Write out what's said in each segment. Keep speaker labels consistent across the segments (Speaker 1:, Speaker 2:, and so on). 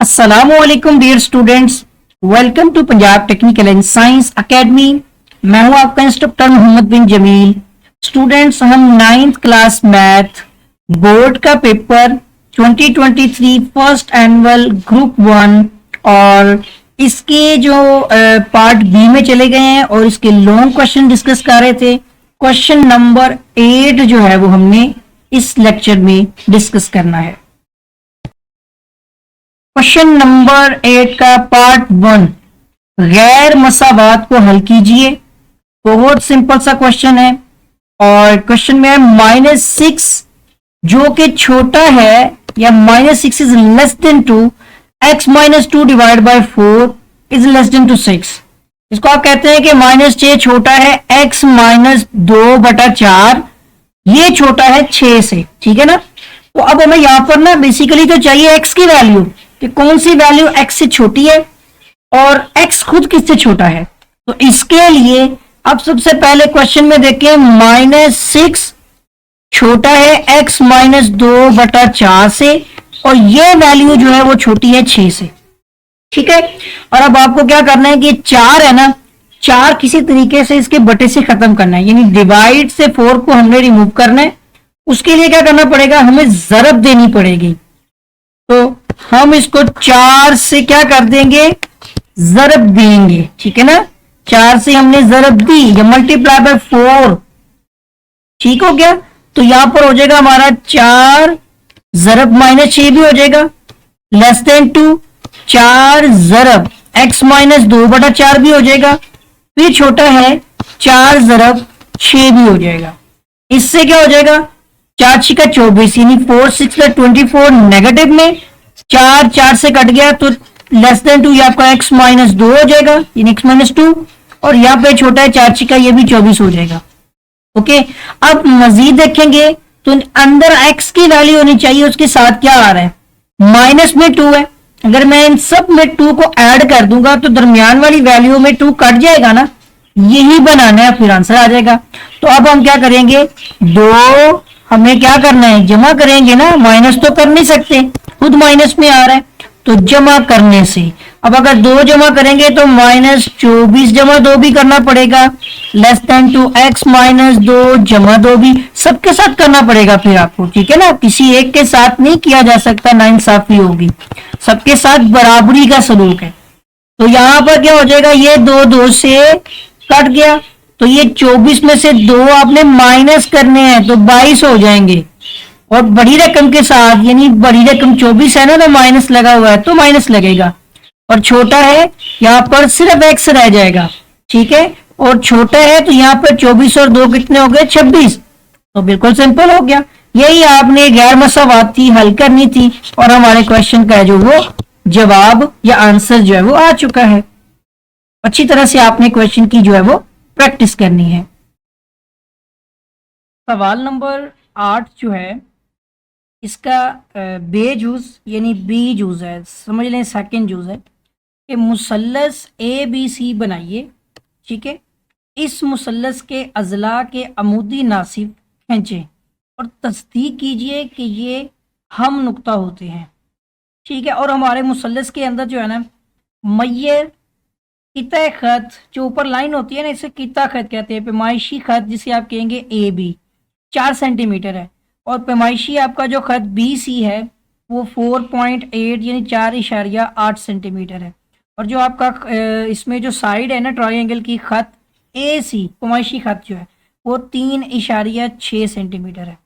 Speaker 1: अस्सलामुअलैकुम dear students, welcome to Punjab technical and science academy. मैं हूं आपका इंस्ट्रक्टर मोहम्मद बिन जमील। स्टूडेंट्स, हम 9th क्लास मैथ बोर्ड का पेपर 2023 फर्स्ट एनुअल ग्रुप 1 और इसके जो पार्ट बी में चले गए हैं और इसके लॉन्ग क्वेश्चन डिस्कस कर रहे थे। क्वेश्चन नंबर 8 जो है वो हमने इस लेक्चर में डिस्कस करना है। क्वेश्चन नंबर 8 का पार्ट 1, गैर मसावात को हल कीजिए। बहुत सिंपल सा क्वेश्चन है और क्वेश्चन में है -6 जो कि छोटा है या -6 is less than 2, x -2 divide by 4 is less than to 6। इसको आप कहते हैं कि -6 छोटा है x -2/4, ये छोटा है 6 से, ठीक है ना। तो अब हमें यहां पर ना बेसिकली तो चाहिए x की वैल्यू, कि कौन सी वैल्यू x से छोटी है और x खुद किससे छोटा है। तो इसके लिए अब सबसे पहले क्वेश्चन में देखें, -6 छोटा है x -2/4 से और ये वैल्यू जो है वो छोटी है 6 से, ठीक है। और अब आपको क्या करना है कि 4 है ना, 4 किसी तरीके से इसके बटे से खत्म करना है, यानी डिवाइड से 4 को हमने रिमूव करना है। उसके लिए क्या करना पड़ेगा, हमें जरब देनी पड़ेगी। तो हम इसको 4 से क्या कर देंगे, जरब देंगे, ठीक है ना। 4 से हमने जरब दी या मल्टीप्लाई बाय 4, ठीक हो गया। तो यहां पर हो जाएगा हमारा 4 जरब -6 भी हो जाएगा, लेस देन 2, 4 जरब x -2/4 भी हो जाएगा, फिर छोटा है 4 जरब 6 भी हो जाएगा। इससे क्या हो जाएगा, 4 6 24 यानी 4 6 24 नेगेटिव में 4 से कट गया तो लेस देन 2 ये आपका x -2 हो जाएगा, यानी x -2, और यहाँ पे छोटा है 4 6 ये भी 24 हो जाएगा। ओके, अब मजीद देखेंगे तो अंदर x की वैल्यू होनी चाहिए, उसके साथ क्या आ रहा है, माइनस में 2 है। अगर मैं इन सब में 2 को ऐड कर दूंगा तो दरमियान वाली वैल्यू में 2 कट जाएगा ना, यही बनाना है, फिर आंसर आ जाएगा। तो अब हम क्या करेंगे, 2 हमें क्या करना है, जमा करेंगे ना, माइनस तो कर नहीं सकते, खुद माइनस में आ रहा है, तो जमा करने से अब अगर 2 जमा करेंगे तो -24 जमा 2 भी करना पड़ेगा, लेस देन 2 x -2 जमा 2 भी सबके साथ करना पड़ेगा फिर आपको, ठीक है ना। किसी एक के साथ नहीं किया जा सकता, नाइंसाफी होगी, सबके साथ बराबरी का सलूक है। तो यहां पर क्या हो जाएगा, ये 2 से कट गया, तो ये 24 में से 2 आपने माइनस करने हैं तो 22 हो जाएंगे, और बड़ी रकम के साथ, यानी बड़ी रकम 24 है ना, तो माइनस लगा हुआ है तो माइनस लगेगा, और छोटा है यहाँ पर सिर्फ x रह जाएगा, ठीक है। और छोटा है तो यहाँ पर 24 और 2 कितने हो गए, 26। तो बिल्कुल सिंपल हो गया, यही आपने गैर मसावाती हल करनी थी और हमारे क्वेश्चन का जो वो जवाब या आंसर जो है वो आ चुका है। अच्छी तरह से आपने क्वेश्चन की जो है वो प्रैक्टिस करनी है। सवाल नंबर 8 जो है इसका बेजूज यानी बी जूज है, समझ लें सेकंड जूज है कि मुसल्लस ए बी सी बनाइए, ठीक है। इस मुसल्लस के अजला के अमूदी नासिब खींचें और तस्दीक कीजिए कि ये हम नुक्ता होते हैं, ठीक है। और हमारे मुसल्लस के अंदर जो है ना, मय्यर किता खत जो ऊपर लाइन होती है ना, इसे किता खत कहते हैं। पैमाइशी खत जिसे आप कहेंगे ए बी 4 सेंटीमीटर है, और पैमाइशी आपका जो खत बी सी है वो 4.8 यानी 4.8 सेंटीमीटर है। और जो आपका इसमें जो साइड है ना ट्रायंगल की, खत ए सी पैमाइशी खत जो है वो 3.6 सेंटीमीटर है।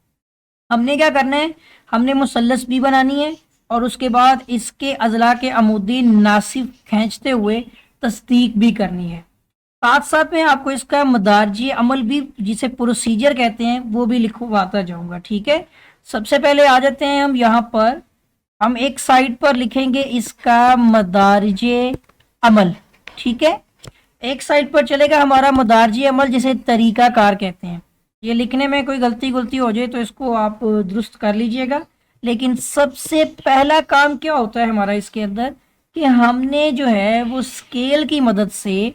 Speaker 1: हमने क्या करना है, हमने मुसल्लस भी बनानी है और उसके बाद इसके अजला के अमूदी नासिब खींचते हुए तस्दीक भी करनी है। साथ साथ में आपको इसका मदारजी अमल भी, जिसे प्रोसीजर कहते हैं, वो भी लिखवाता जाऊंगा, ठीक है। सबसे पहले आ जाते हैं हम यहाँ पर, हम एक साइड पर लिखेंगे इसका मदारजे अमल, ठीक है। एक साइड पर चलेगा हमारा मदारजी अमल, जिसे तरीका कार कहते हैं। ये लिखने में कोई गलती हो जाए तो इसको आप दुरुस्त कर लीजिएगा। लेकिन सबसे पहला काम क्या होता है हमारा इसके अंदर, कि हमने जो है वो स्केल की मदद से,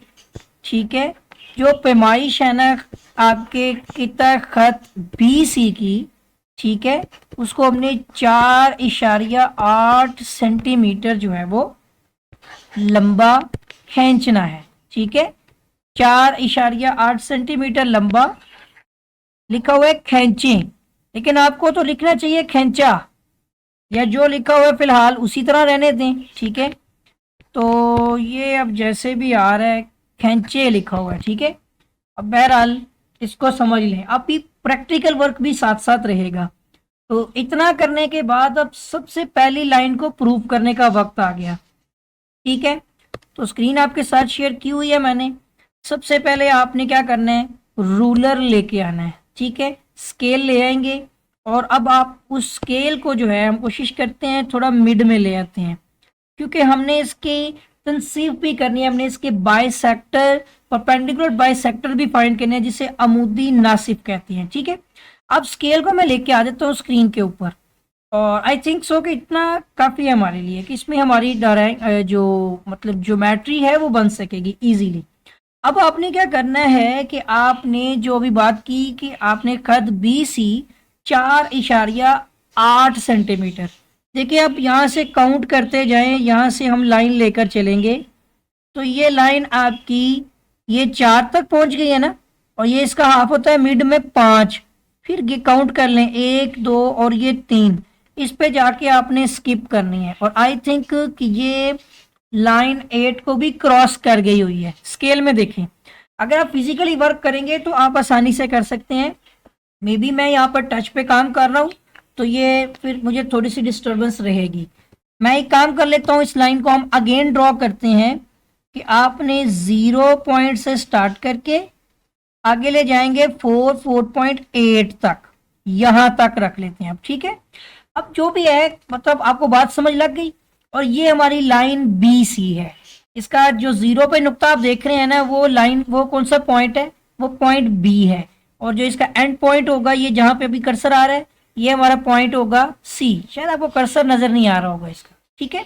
Speaker 1: ठीक है, जो पैमाइश है ना आपके किता खत बी सी की, ठीक है, उसको हमने 4.8 सेंटीमीटर जो है वो लंबा खींचना है। ठीक है, 4.8 सेंटीमीटर लंबा लिखा हुआ है खींचे, लेकिन आपको तो लिखना चाहिए खींचा, या जो लिखा हुआ है फिलहाल उसी तरह रहने दें। ठीक है, तो ये अब जैसे भी आ रहा है खींचे लिखा हुआ है। ठीक है, अब बहरहाल इसको समझ लें, अब भी प्रैक्टिकल वर्क भी साथ साथ रहेगा। तो इतना करने के बाद अब सबसे पहली लाइन को प्रूव करने का वक्त आ गया। ठीक है, तो स्क्रीन आपके साथ शेयर की हुई है मैंने। सबसे पहले आपने क्या करना है, रूलर लेके आना है। ठीक है, स्केल ले आएंगे, और अब आप उस स्केल को जो है हम कोशिश करते हैं थोड़ा मिड में ले आते हैं, क्योंकि हमने इसकी तनसीब भी करनी है, हमने इसके बाइसेक्टर परपेंडिकुलर बाइसेक्टर भी फाइंड करने हैं, जिसे अमूदी नासिब कहते हैं। ठीक है, अब स्केल को मैं लेके आ देता हूँ स्क्रीन के ऊपर, और आई थिंक सो कि इतना काफ़ी है हमारे लिए कि इसमें हमारी जो मतलब ज्योमेट्री है वो बन सकेगी इजीली। अब आपने क्या करना है कि आपने जो अभी बात की कि आपने कद बी सी 4.8 सेंटीमीटर, देखिए आप यहाँ से काउंट करते जाएं, यहाँ से हम लाइन लेकर चलेंगे तो ये लाइन आपकी ये 4 तक पहुंच गई है ना, और ये इसका हाफ होता है मिड में 5, फिर ये काउंट कर लें 1 2 और ये 3, इस पे जाके आपने स्किप करनी है, और आई थिंक कि ये लाइन 8 को भी क्रॉस कर गई हुई है। स्केल में देखें, अगर आप फिजिकली वर्क करेंगे तो आप आसानी से कर सकते हैं। मे बी मैं यहाँ पर टच पे काम कर रहा हूँ तो ये फिर मुझे थोड़ी सी डिस्टर्बेंस रहेगी। मैं एक काम कर लेता हूँ, इस लाइन को हम अगेन ड्रॉ करते हैं कि आपने 0 पॉइंट से स्टार्ट करके आगे ले जाएंगे 4.8 तक, यहां तक रख लेते हैं अब। ठीक है, अब जो भी है मतलब आपको बात समझ लग गई, और ये हमारी लाइन बी सी है। इसका जो 0 पे नुक्ता आप देख रहे हैं ना, वो लाइन वो कौन सा पॉइंट है, वो पॉइंट बी है, और जो इसका एंड पॉइंट होगा ये जहां पे अभी कर्सर आ रहा है, ये हमारा पॉइंट होगा सी। शायद आपको कर्सर नजर नहीं आ रहा होगा इसका। ठीक है,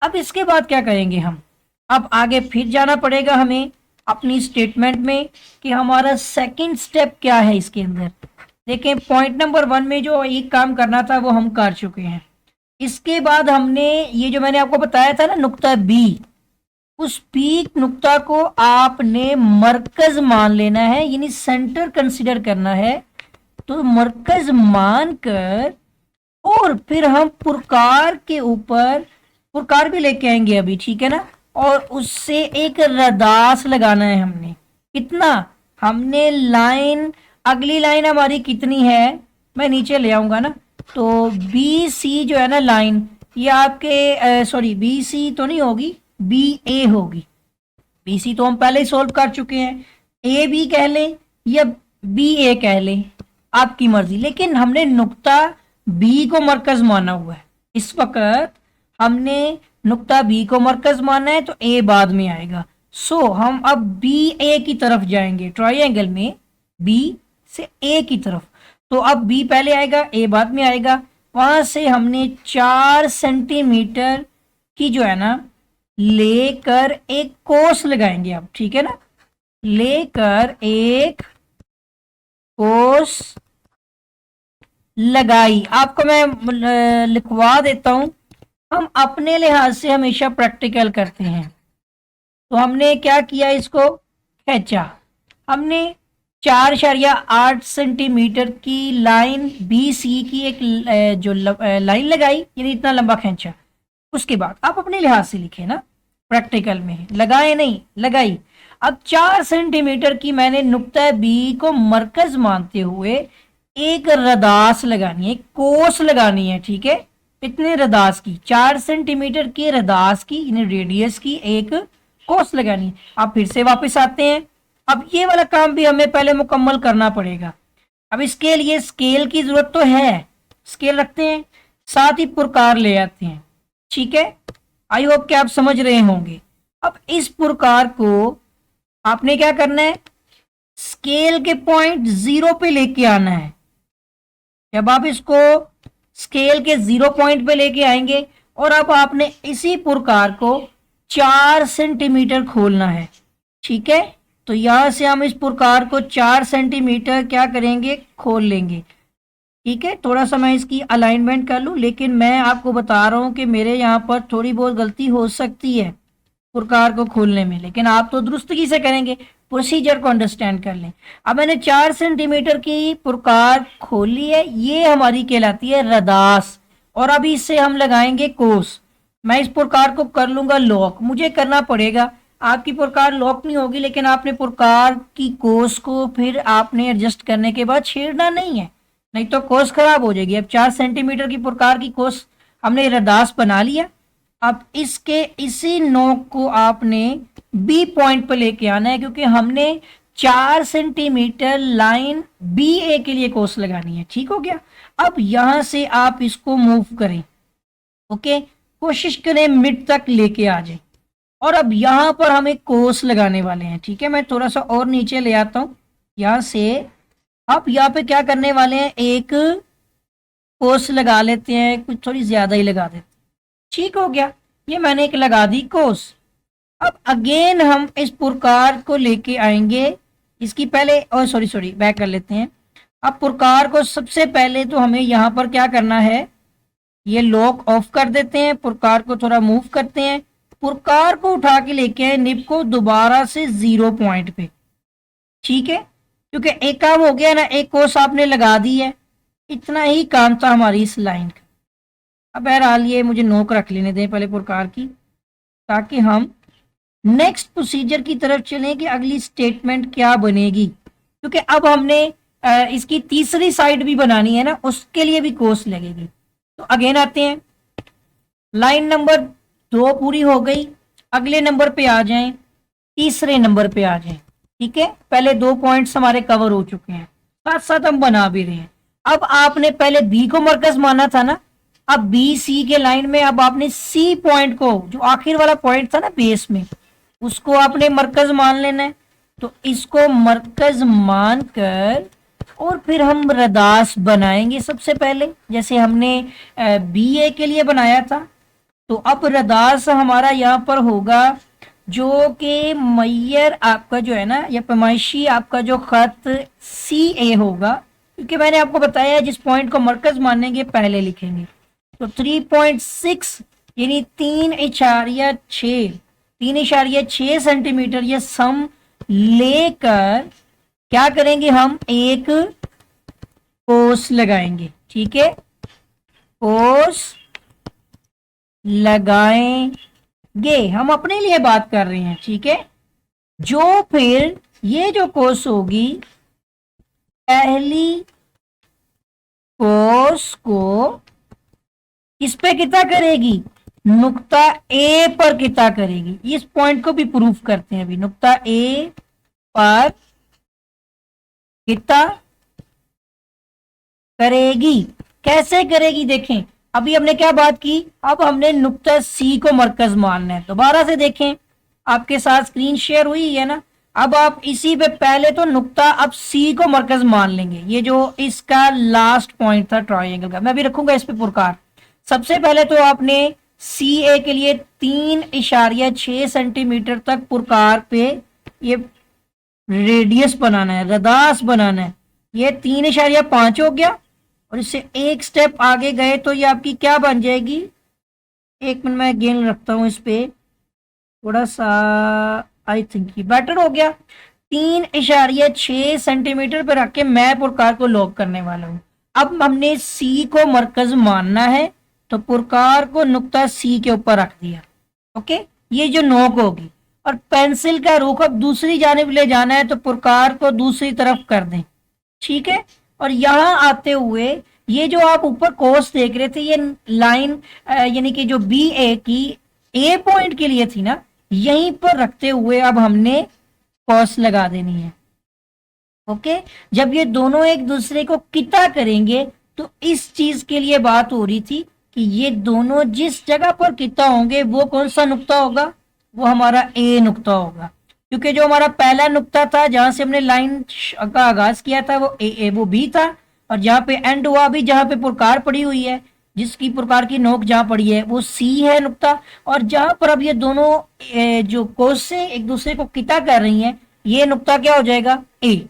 Speaker 1: अब इसके बाद क्या करेंगे हम, अब आगे फिर जाना पड़ेगा हमें अपनी स्टेटमेंट में कि हमारा सेकंड स्टेप क्या है इसके अंदर। देखें, पॉइंट नंबर 1 में जो एक काम करना था वो हम कर चुके हैं। इसके बाद हमने ये जो मैंने आपको बताया था ना नुक्ता बी, उस पीक नुक्ता को आपने मरकज मान लेना है, यानी सेंटर कंसीडर करना है। तो मरकज मानकर और फिर हम पुरकार के ऊपर पुरकार भी लेके आएंगे अभी। ठीक है ना, और उससे एक रदास लगाना है हमने। कितना, हमने लाइन, अगली लाइन हमारी कितनी है, मैं नीचे ले आऊंगा ना, तो बी सी जो है ना लाइन, ये आपके सॉरी बी सी तो नहीं होगी, बी ए होगी। बी सी तो हम पहले ही सोल्व कर चुके हैं, ए बी कह लें या बी ए कह लें, आपकी मर्जी, लेकिन हमने नुक्ता बी को मरकज माना हुआ है। इस वक्त हमने नुक्ता बी को मरकज माना है, तो ए बाद में आएगा। सो हम अब बी ए की तरफ जाएंगे, ट्रायंगल में बी से ए की तरफ। तो अब बी पहले आएगा, ए बाद में आएगा। वहां से हमने 4 सेंटीमीटर की जो है ना लेकर एक कोस लगाएंगे अब। ठीक है ना, लेकर एक कोस लगाई, आपको मैं लिखवा देता हूं। हम अपने लिहाज से हमेशा प्रैक्टिकल करते हैं, तो हमने क्या किया, इसको खींचा। हमने 4.8 सेंटीमीटर की लाइन बी सी की एक जो लाइन लगाई, यानी इतना लंबा खींचा। उसके बाद आप अपने लिहाज से लिखे ना, प्रैक्टिकल में लगाए नहीं, लगाई। अब 4 सेंटीमीटर की मैंने नुक्ता बी को मरकज मानते हुए एक रदास लगानी है, कोस लगानी है। ठीक है, इतने रदास की 4 सेंटीमीटर की रदास की, यानी रेडियस की एक कोस लगानी है। अब फिर से वापस आते हैं, अब ये वाला काम भी हमें पहले मुकम्मल करना पड़ेगा। अब इसके लिए स्केल की जरूरत तो है, स्केल रखते हैं, साथ ही पुरकार ले आते हैं। ठीक है, आई होप कि आप समझ रहे होंगे। अब इस पुरकार को आपने क्या करना है, स्केल के पॉइंट 0 पे लेके आना है। जब आप इसको स्केल के 0 पॉइंट पे लेके आएंगे, और अब आपने इसी पुरकार को 4 सेंटीमीटर खोलना है। ठीक है, तो यहां से हम इस पुरकार को 4 सेंटीमीटर क्या करेंगे, खोल लेंगे। ठीक है, थोड़ा सा मैं इसकी अलाइनमेंट कर लूं, लेकिन मैं आपको बता रहा हूं कि मेरे यहाँ पर थोड़ी बहुत गलती हो सकती है पुरकार को खोलने में, लेकिन आप तो दुरुस्तगी से करेंगे, प्रोसीजर को अंडरस्टैंड कर लें। अब मैंने 4 सेंटीमीटर की पुरकार खोली है, ये हमारी कहलाती है रदास, और अभी इससे हम लगाएंगे कोस। मैं इस पुरकार को कर लूंगा लॉक, मुझे करना पड़ेगा, आपकी पुरकार लॉक नहीं होगी, लेकिन आपने पुरकार की कोस को फिर आपने एडजस्ट करने के बाद छेड़ना नहीं है, नहीं तो कोस खराब हो जाएगी। अब 4 सेंटीमीटर की प्रकार की कोस हमने रदास बना लिया। अब इसके इसी नोक को आपने बी पॉइंट पर लेके आना है, क्योंकि हमने 4 सेंटीमीटर लाइन बी ए के लिए कोस लगानी है। ठीक हो गया। अब यहां से आप इसको मूव करें, ओके, कोशिश करें मिड तक लेके आ जाए, और अब यहां पर हम एक कोस लगाने वाले हैं। ठीक है, मैं थोड़ा सा और नीचे ले आता हूं यहां से। अब यहाँ पे क्या करने वाले हैं, एक कोस लगा लेते हैं, कुछ थोड़ी ज्यादा ही लगा देते हैं। ठीक हो गया, ये मैंने एक लगा दी कोस। अब अगेन हम इस पुरकार को लेके आएंगे, इसकी पहले सॉरी बैक कर लेते हैं। अब पुरकार को सबसे पहले तो हमें यहाँ पर क्या करना है, ये लॉक ऑफ कर देते हैं, पुरकार को थोड़ा मूव करते हैं, पुरकार को उठा के लेके आए निब को दोबारा से 0 पॉइंट पे। ठीक है, क्योंकि एक काम हो गया ना, एक कोस आपने लगा दी है, इतना ही काम था हमारी इस लाइन का। अब बहरहाल ये मुझे नोक रख लेने दें पहले पुरकार की, ताकि हम नेक्स्ट प्रोसीजर की तरफ चलें कि अगली स्टेटमेंट क्या बनेगी, क्योंकि अब हमने इसकी तीसरी साइड भी बनानी है ना, उसके लिए भी कोस लगेगी। तो अगेन आते हैं, लाइन नंबर 2 पूरी हो गई, अगले नंबर पे आ जाएं, तीसरे नंबर पे आ जाएं। ठीक है, पहले 2 पॉइंट्स हमारे कवर हो चुके हैं, साथ साथ हम बना भी रहे हैं। अब आपने पहले बी को मरकज माना था ना, अब बी सी के लाइन में अब आपने सी पॉइंट को, जो आखिर वाला पॉइंट था ना बेस में, उसको आपने मरकज मान लेना है। तो इसको मरकज मानकर और फिर हम रदास बनाएंगे सबसे पहले, जैसे हमने बी ए के लिए बनाया था। तो अब रदास हमारा यहाँ पर होगा, जो कि मैयर आपका जो है ना, या पैमाइशी आपका जो खत सी ए होगा, क्योंकि मैंने आपको बताया जिस पॉइंट को मरकज मानेंगे पहले लिखेंगे। तो 3.6 यानी 3.6 सेंटीमीटर ये सम लेकर क्या करेंगे, हम एक कोस लगाएंगे। ठीक है, कोस लगाएंगे, हम अपने लिए बात कर रहे हैं। ठीक है, जो फिर ये जो कोस होगी, पहली कोस को किस पे कितना करेगी, नुक्ता ए पर कितना करेगी। इस पॉइंट को भी प्रूफ करते हैं अभी, नुक्ता ए पर कितना करेगी, कैसे करेगी देखें। अभी हमने क्या बात की, अब हमने नुक्ता सी को मरकज मानना है। दोबारा से देखें, आपके साथ स्क्रीन शेयर हुई है ना, अब आप इसी पे पहले तो नुक्ता अब सी को मरकज मान लेंगे, ये जो इसका लास्ट पॉइंट था ट्रायंगल का, मैं भी रखूंगा इस पे पुरकार। सबसे पहले तो आपने सी ए के लिए 3.6 सेंटीमीटर तक पुरकार पे ये रेडियस बनाना है, रदास बनाना है। ये 3.5 हो गया, और इससे एक स्टेप आगे गए तो ये आपकी क्या बन जाएगी, एक मिनट मैं गेन रखता हूं इस पे थोड़ा सा, आई थिंक ये बेटर हो गया। 3.6 सेंटीमीटर पे रख के मैं पुरकार को लॉक करने वाला हूं। अब हमने सी को मरकज मानना है, तो पुरकार को नुक्ता सी के ऊपर रख दिया। ओके, ये जो नोक होगी, और पेंसिल का रुख अब दूसरी जानिब ले जाना है, तो पुरकार को दूसरी तरफ कर दें। ठीक है, और यहां आते हुए ये जो आप ऊपर कोस देख रहे थे, ये लाइन यानी कि जो बी ए की ए पॉइंट के लिए थी ना, यहीं पर रखते हुए अब हमने कोस लगा देनी है। ओके, जब ये दोनों एक दूसरे को किता करेंगे, तो इस चीज के लिए बात हो रही थी कि ये दोनों जिस जगह पर किता होंगे वो कौन सा नुक्ता होगा, वो हमारा ए नुक्ता होगा। क्योंकि जो हमारा पहला नुक्ता था जहां से हमने लाइन का आगाज किया था वो ए वो बी था, और जहां पे एंड हुआ भी, जहां पे पुरकार पड़ी हुई है, जिसकी पुरकार की नोक जहां पड़ी है वो सी है नुक्ता, और जहां पर अब ये दोनों जो कोस से एक दूसरे को किता कर रही हैं, ये नुक्ता क्या हो जाएगा, ए।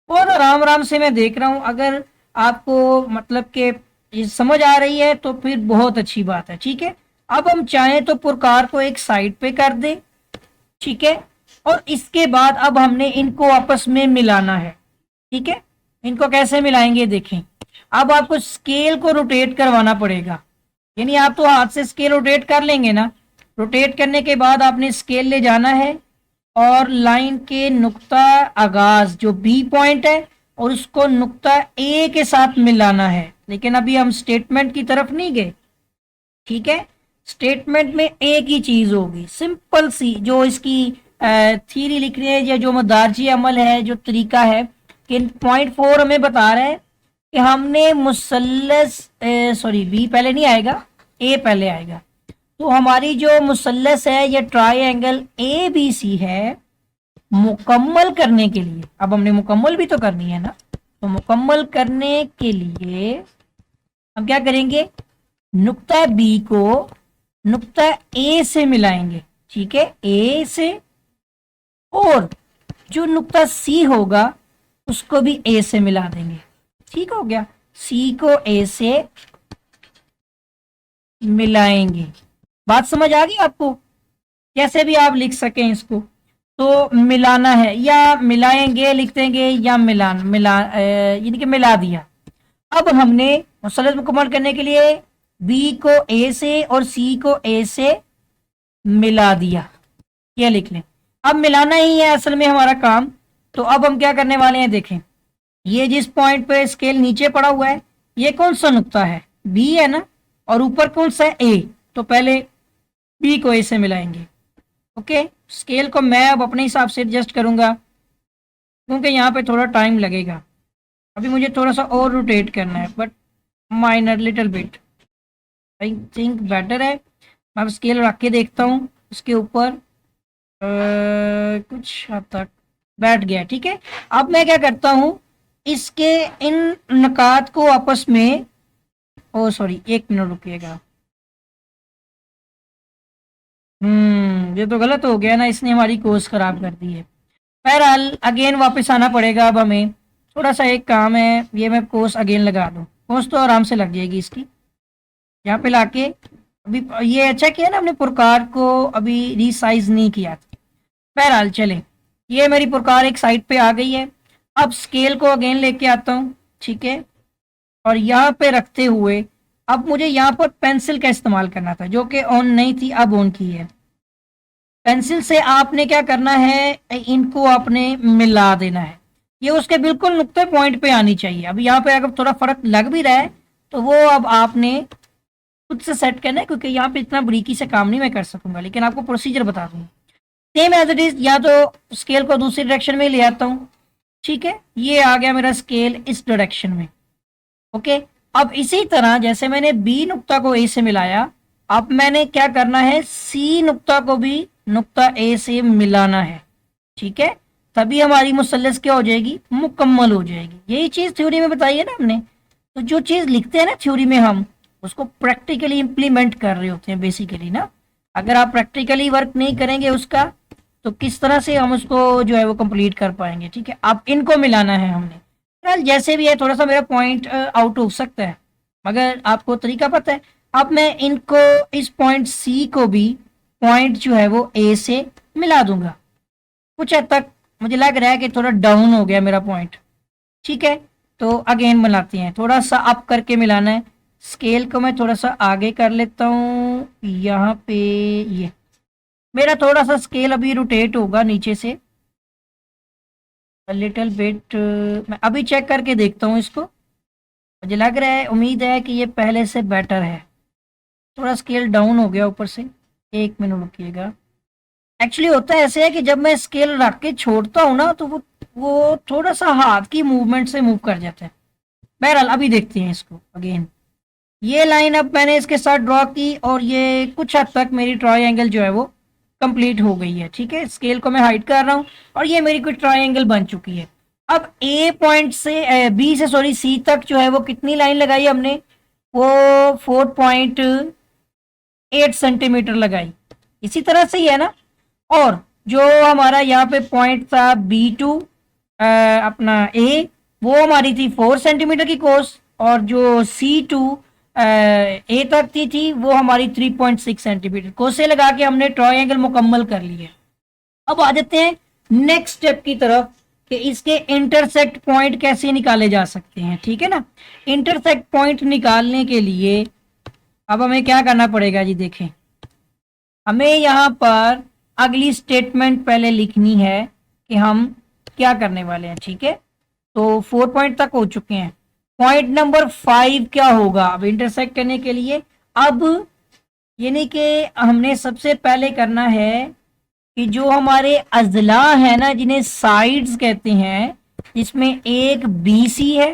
Speaker 1: और आराम आराम से मैं देख रहा हूं, अगर आपको मतलब कि ये समझ आ रही है तो फिर बहुत अच्छी बात है। ठीक है, अब हम चाहें तो प्रकार को एक साइड पे कर दें। ठीक है, और इसके बाद अब हमने इनको आपस में मिलाना है। ठीक है, इनको कैसे मिलाएंगे देखें। अब आपको स्केल को रोटेट करवाना पड़ेगा, यानी आप तो हाथ से स्केल रोटेट कर लेंगे ना। रोटेट करने के बाद आपने स्केल ले जाना है और लाइन के नुक्ता आगाज जो बी पॉइंट है और उसको नुक्ता ए के साथ मिलाना है। लेकिन अभी हम स्टेटमेंट की तरफ नहीं गए। ठीक है, स्टेटमेंट में एक ही चीज होगी, सिंपल सी, जो इसकी थ्योरी लिख रही है या जो मदारजी अमल है, जो तरीका है कि पॉइंट 4 हमें बता रहा है कि हमने मुसल्लस, सॉरी बी पहले नहीं आएगा, ए पहले आएगा। तो हमारी जो मुसल्लस है या ट्रायंगल ए बी सी है, मुकम्मल करने के लिए, अब हमने मुकम्मल भी तो करनी है ना, तो मुकम्मल करने के लिए हम क्या करेंगे, नुक्ता बी को नुक्ता ए से मिलाएंगे। ठीक है, ए से, और जो नुक्ता सी होगा उसको भी ए से मिला देंगे। ठीक हो गया, सी को ए से मिलाएंगे। बात समझ आ गई आपको, कैसे भी आप लिख सकें इसको। तो मिलाना है या मिलाएंगे लिख देंगे, या यानी कि मिला दिया। अब हमने मुसल्लस मुकम्मल करने के लिए बी को ए से और सी को ए से मिला दिया, ये लिख लें। अब मिलाना ही है असल में हमारा काम। तो अब हम क्या करने वाले हैं देखें, ये जिस पॉइंट पे स्केल नीचे पड़ा हुआ है ये कौन सा नुक्ता है, बी है ना, और ऊपर कौन सा है, ए। तो पहले बी को ए से मिलाएंगे। ओके, स्केल को मैं अब अपने हिसाब से एडजस्ट करूंगा क्योंकि यहाँ पे थोड़ा टाइम लगेगा। अभी मुझे थोड़ा सा और रोटेट करना है, but minor little bit, I think better है। मैं अब स्केल रख के देखता हूँ उसके ऊपर, कुछ हद तक बैठ गया। ठीक है, अब मैं क्या करता हूँ, इसके इन नकात को आपस में, ओ सॉरी एक मिनट रुकिएगा, ये तो गलत हो गया ना, इसने हमारी कोर्स खराब कर दी है। बहरहाल अगेन वापस आना पड़ेगा। अब हमें थोड़ा सा एक काम है, ये मैं कोर्स अगेन लगा दूँ, कोर्स तो आराम से लग जाएगी इसकी। यहाँ पे लाके अभी ये अच्छा किया ना हमने, प्रकार को अभी रीसाइज नहीं किया था। बहरहाल चले, ये मेरी प्रकार एक साइड पे आ गई है। अब स्केल को अगेन लेके आता हूँ। ठीक है, और यहाँ पे रखते हुए अब मुझे यहाँ पर पेंसिल का इस्तेमाल करना था जो कि ऑन नहीं थी, अब ऑन की है। पेंसिल से आपने क्या करना है, इनको आपने मिला देना है। ये उसके बिल्कुल नुक्ते पॉइंट पे आनी चाहिए। अब यहाँ पे अगर थोड़ा फर्क लग भी रहा है तो वो अब आपने खुद से सेट करना है, क्योंकि यहाँ पे इतना बरीकी से काम नहीं मैं कर सकूंगा, लेकिन आपको प्रोसीजर बता दूंगा सेम एज इट इज। या तो स्केल को दूसरी डायरेक्शन में ले आता हूँ। ठीक है, ये आ गया मेरा स्केल इस डायरेक्शन में। ओके, अब इसी तरह जैसे मैंने बी नुक्ता को ए से मिलाया, अब मैंने क्या करना है, सी नुक्ता को भी नुक्ता ए से मिलाना है। ठीक है, तभी हमारी मुसल्लस क्या हो जाएगी, मुकम्मल हो जाएगी। यही चीज थ्योरी में बताई है ना हमने। तो जो चीज लिखते हैं ना थ्योरी में, हम उसको प्रैक्टिकली इंप्लीमेंट कर रहे होते हैं बेसिकली ना। अगर आप प्रैक्टिकली वर्क नहीं करेंगे उसका, तो किस तरह से हम उसको जो है वो कंप्लीट कर पाएंगे। ठीक है, अब इनको मिलाना है हमने। फिलहाल जैसे भी है, थोड़ा सा मेरा पॉइंट आउट हो सकता है, मगर आपको तरीका पता है। अब मैं इनको, इस पॉइंट सी को भी पॉइंट जो है वो ए से मिला दूंगा। कुछ हद तक मुझे लग रहा है कि थोड़ा डाउन हो गया मेरा पॉइंट। ठीक है, तो अगेन मिलाते हैं, थोड़ा सा अप करके मिलाना है। स्केल को मैं थोड़ा सा आगे कर लेता हूँ यहाँ पे। ये मेरा थोड़ा सा स्केल अभी रोटेट होगा नीचे से लिटिल बिट। मैं अभी चेक करके देखता हूँ इसको। मुझे लग रहा है, उम्मीद है कि ये पहले से बेटर है। थोड़ा स्केल डाउन हो गया ऊपर से, एक मिनट रुकिएगा। एक्चुअली होता है ऐसे है कि जब मैं स्केल रख के छोड़ता हूँ ना, तो वो थोड़ा सा हाथ की मूवमेंट से मूव कर जाता है। बहरहाल अभी देखते हैं इसको अगेन। ये लाइन अब मैंने इसके साथ ड्रॉ की और ये कुछ हद तक मेरी ट्रायंगल जो है वो कंप्लीट हो गई है। ठीक है, स्केल को मैं हाइड कर रहा हूँ और ये मेरी कुछ ट्रायंगल बन चुकी है। अब ए पॉइंट से बी से सॉरी सी तक जो है वो कितनी लाइन लगाई हमने, वो 4.8 सेंटीमीटर लगाई। इसी तरह से ही है ना। और जो हमारा यहाँ पे पॉइंट था B2 अपना ए, वो हमारी थी 4 सेंटीमीटर की कोस, और जो C2 ए तक थी वो हमारी 3.6 सेंटीमीटर। कोसे लगा के हमने ट्रायंगल मुकम्मल कर लिया। अब आ जाते हैं नेक्स्ट स्टेप की तरफ कि इसके इंटरसेक्ट पॉइंट कैसे निकाले जा सकते हैं। ठीक है ना, इंटरसेक्ट पॉइंट निकालने के लिए अब हमें क्या करना पड़ेगा जी, देखें हमें यहां पर अगली स्टेटमेंट पहले लिखनी है कि हम क्या करने वाले हैं। ठीक है, तो 4 पॉइंट तक हो चुके हैं। पॉइंट नंबर 5 क्या होगा अब इंटरसेक्ट करने के लिए? अब यानी कि हमने सबसे पहले करना है कि जो हमारे अजला है ना, जिन्हें साइड्स कहते हैं, जिसमें एक BC है,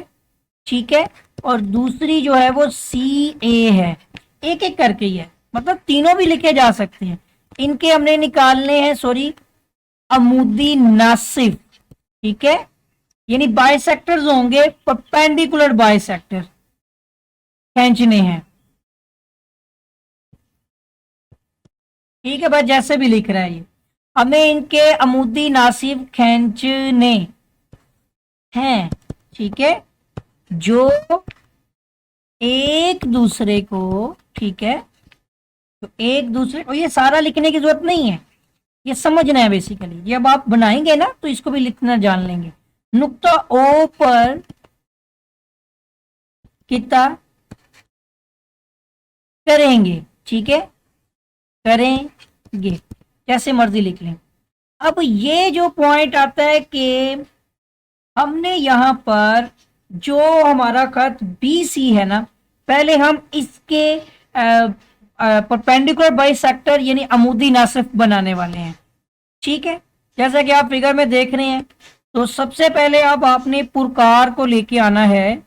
Speaker 1: ठीक है, और दूसरी जो है वो CA है। एक एक करके ही है, मतलब तीनों भी लिखे जा सकते हैं। इनके हमने निकालने हैं, सॉरी, अमूदी नासिफ। ठीक है, यानी बाइसेक्टर्स होंगे, परपेंडिकुलर बाइसेक्टर खींचने हैं। ठीक है भाई, जैसे भी लिख रहा है ये, हमें इनके अमूदी नासिफ खींचने हैं। ठीक है, जो एक दूसरे को, ठीक है, तो एक दूसरे को, ये सारा लिखने की जरूरत नहीं है, ये समझना है बेसिकली। जब आप बनाएंगे ना तो इसको भी लिखना जान लेंगे। नुक्ता ओ पर कितना करेंगे, ठीक है, करेंगे, जैसे मर्जी लिख लें। अब ये जो पॉइंट आता है कि हमने यहां पर जो हमारा खत BC है ना, पहले हम इसके परपेंडिकुलर बाइसेक्टर यानी अमूदी नासिफ बनाने वाले हैं। ठीक है, जैसा कि आप फिगर में देख रहे हैं, तो सबसे पहले अब आपने पुरकार को लेके आना है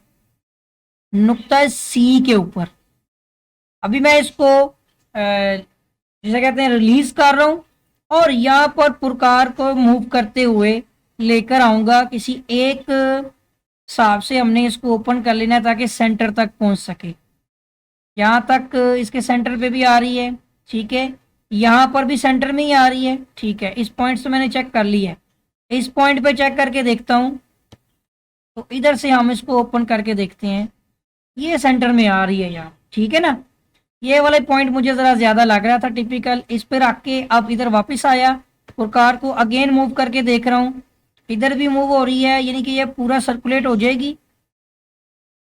Speaker 1: नुक्ता C के ऊपर। अभी मैं इसको जिसे कहते हैं रिलीज कर रहा हूं, और यहां पर पुरकार को मूव करते हुए लेकर आऊंगा किसी एक हिसाब से। हमने इसको ओपन कर लेना है ताकि सेंटर तक पहुंच सके। यहाँ तक इसके सेंटर पे भी आ रही है, ठीक है, यहाँ पर भी सेंटर में ही आ रही है। ठीक है, इस पॉइंट से मैंने चेक कर लिया है। इस पॉइंट पे चेक करके देखता हूँ, तो इधर से हम इसको ओपन करके देखते हैं, ये सेंटर में आ रही है यहाँ। ठीक है ना, ये वाला पॉइंट मुझे ज़रा ज़्यादा लग रहा था टिपिकल। इस पर रख के अब इधर वापस आया, और कार को अगेन मूव करके देख रहा हूँ, इधर भी मूव हो रही है, यानी कि ये पूरा सर्कुलेट हो जाएगी।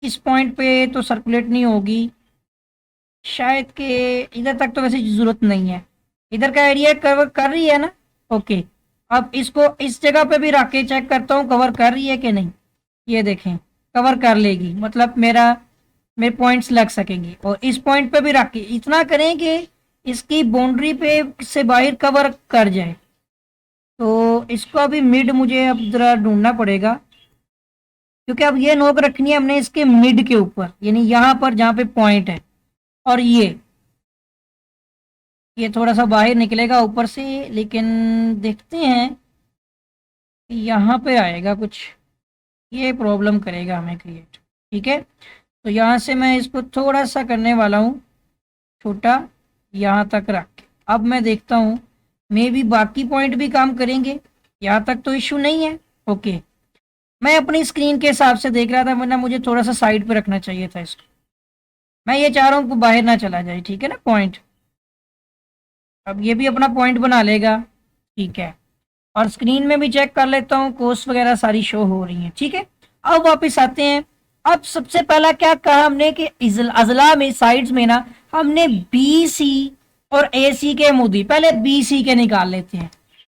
Speaker 1: इस पॉइंट पे तो सर्कुलेट नहीं होगी शायद, के इधर तक तो वैसे ज़रूरत नहीं है, इधर का एरिया कवर कर रही है ना। ओके, अब इसको इस जगह पे भी रख के चेक करता हूँ कवर कर रही है कि नहीं। ये देखें, कवर कर लेगी, मतलब मेरे पॉइंट्स लग सकेंगे। और इस पॉइंट पे भी रख के इतना करें कि इसकी बाउंड्री पे से बाहर कवर कर जाए। तो इसको अभी मिड मुझे अब जरा ढूंढना पड़ेगा, क्योंकि अब ये नोक रखनी है हमने इसके मिड के ऊपर, यानी यहाँ पर जहाँ पे पॉइंट है। और ये थोड़ा सा बाहर निकलेगा ऊपर से, लेकिन देखते हैं यहाँ पे आएगा कुछ, ये प्रॉब्लम करेगा हमें क्रिएट। ठीक है, तो यहाँ से मैं इसको थोड़ा सा करने वाला हूँ छोटा, यहाँ तक रख के। अब मैं देखता हूँ मे भी बाकी पॉइंट भी काम करेंगे, यहाँ तक तो इशू नहीं है। ओके, मैं अपनी स्क्रीन के हिसाब से देख रहा था, वरना मुझे थोड़ा सा साइड पे रखना चाहिए था इसको। मैं ये चाह रहा हूँ कि बाहर ना चला जाए, ठीक है ना पॉइंट। अब ये भी अपना पॉइंट बना लेगा, ठीक है, और स्क्रीन में भी चेक कर लेता हूँ, कोर्स वगैरह सारी शो हो रही हैं। ठीक है, अब वापस आते हैं। अब सबसे पहला क्या कहा हमने कि अजला में साइड्स में ना हमने BC और AC के मुद्दे पहले BC के निकाल लेते हैं।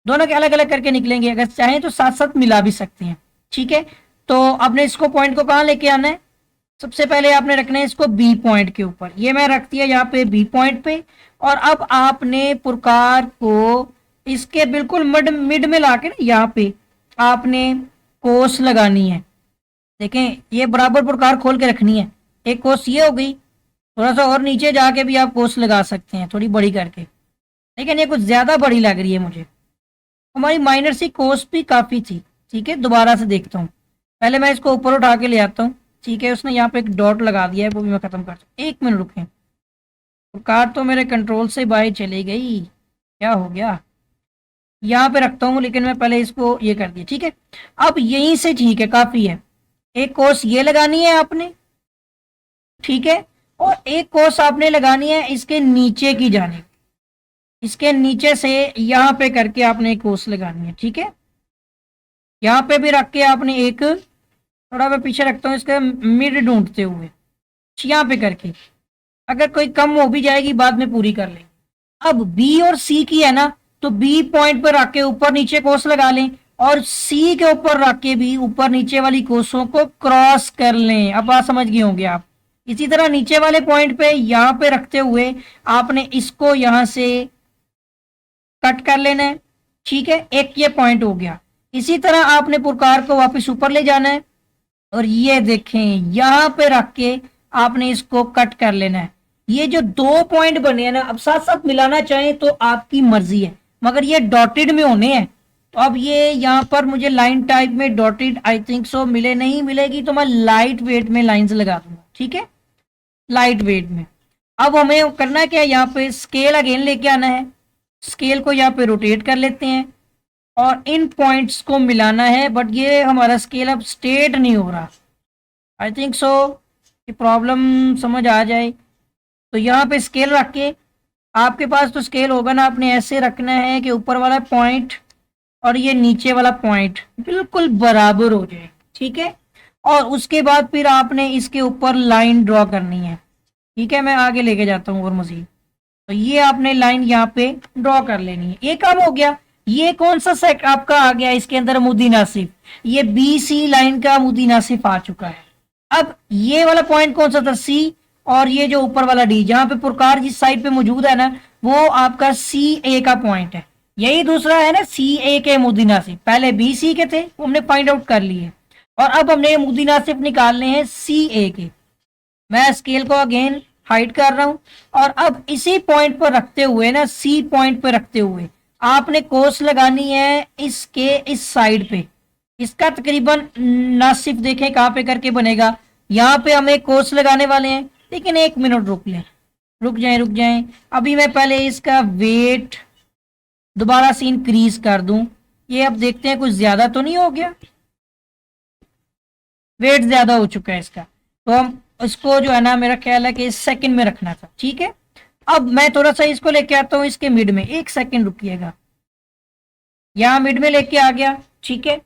Speaker 1: दोनों के अलग अलग करके निकलेंगे, अगर चाहें तो साथ साथ मिला भी सकते हैं। ठीक है, तो आपने इसको पॉइंट को कहाँ लेके आना है? सबसे पहले आपने रखना है इसको B पॉइंट के ऊपर। ये मैं रख दिया यहाँ पे B पॉइंट पे, और अब आपने पुरकार को इसके बिल्कुल मिड में लाके ना यहाँ पे आपने कोस लगानी है। देखें, ये बराबर पुरकार खोल के रखनी है। एक कोस ये हो गई, थोड़ा सा और नीचे जाके भी आप कोस लगा सकते हैं थोड़ी बड़ी करके, लेकिन ये कुछ ज्यादा बड़ी लग रही है मुझे। हमारी माइनर सी कोस भी काफी थी। ठीक है, दोबारा से देखता हूँ, पहले मैं इसको ऊपर उठा के ले आता हूँ। ठीक है, उसने यहाँ पे एक डॉट लगा दिया है, वो भी मैं खत्म करता हूँ। 1 मिनट रुकें, कार तो मेरे कंट्रोल से बाहर चली गई, क्या हो गया? यहाँ पे रखता हूँ, लेकिन मैं पहले इसको ये कर दिया। ठीक है, अब यहीं से ठीक है, काफी है। एक कोस ये लगानी है आपने, ठीक है, और एक कोस आपने लगानी है इसके नीचे की जाने, इसके नीचे से यहां पे करके आपने एक कोस लगानी है, ठीक है। यहां पे भी रख के आपने एक, थोड़ा मैं पीछे रखता हूं इसका मिड ढूंढते हुए, यहां पे करके, अगर कोई कम हो भी जाएगी बाद में पूरी कर लेंगे। अब बी और सी की है ना, तो बी पॉइंट पर रख के ऊपर नीचे कोस लगा लें, और सी के ऊपर रख के भी ऊपर नीचे वाली कोसों को क्रॉस कर लें। अब बात समझ गए होंगे आप। इसी तरह नीचे वाले पॉइंट पे यहां पे रखते हुए आपने इसको यहां से कट कर लेना है, ठीक है, एक ये पॉइंट हो गया। इसी तरह आपने पुरकार को वापस ऊपर ले जाना है, और ये देखें यहां पे रख के आपने इसको कट कर लेना है। ये जो दो पॉइंट बने हैं ना, अब साथ साथ मिलाना चाहें तो आपकी मर्जी है, मगर ये डॉटेड में होने हैं। तो अब ये यहां पर मुझे लाइन टाइप में डॉटेड आई थिंक सो मिले, नहीं मिलेगी तो मैं लाइट वेट में लाइंस लगा दूंगा, ठीक है, लाइट वेट में। अब हमें करना क्या है, यहाँ पे स्केल अगेन लेके आना है, स्केल को यहाँ पे रोटेट कर लेते हैं और इन पॉइंट्स को मिलाना है, बट ये हमारा स्केल अब स्ट्रेट नहीं हो रहा। आई थिंक सो कि प्रॉब्लम समझ आ जाए। तो यहाँ पे स्केल रख के, आपके पास तो स्केल होगा ना, आपने ऐसे रखना है कि ऊपर वाला पॉइंट और ये नीचे वाला पॉइंट बिल्कुल बराबर हो जाए, ठीक है। और उसके बाद फिर आपने इसके ऊपर लाइन ड्रॉ करनी है, ठीक है। मैं आगे लेके जाता हूँ और मजीद। तो ये आपने लाइन यहाँ पे ड्रॉ कर लेनी है, ये काम हो गया। ये कौन सा सेट आपका आ गया इसके अंदर, अमूदी नासिफ, ये बी सी लाइन का अमूदी नासिफ आ चुका है। अब ये वाला पॉइंट कौन सा था, सी, और ये जो ऊपर वाला डी, जहां पे पुरकार जिस साइड पे मौजूद है ना, वो आपका सी ए का पॉइंट है। यही दूसरा है ना सी ए के अमूदी नासिफ, पहले बी सी के थे, वो हमने फाइंड आउट कर लिए, और अब हमने अमूदी नासिफ निकालने हैं सी ए के। मैं स्केल को अगेन हाइड कर रहा हूं, और अब इसी पॉइंट पर रखते हुए ना, सी पॉइंट पर रखते हुए आपने कोस लगानी है इसके इस साइड पे। इसका तकरीबन नासिफ देखें कहां पे करके बनेगा, यहां पे हमें कोस लगाने वाले हैं, लेकिन एक मिनट रुक लें, रुक जाएं। अभी मैं पहले इसका वेट दोबारा से इंक्रीज कर दूं, ये अब देखते हैं कुछ ज्यादा तो नहीं हो गया, वेट ज्यादा हो चुका है इसका, तो हम इसको जो है ना, मेरा ख्याल है कि सेकंड में रखना था, ठीक है। अब मैं थोड़ा सा इसको लेके आता हूं इसके मिड में, एक सेकंड रुकिएगा, यहां मिड में लेके आ गया, ठीक है,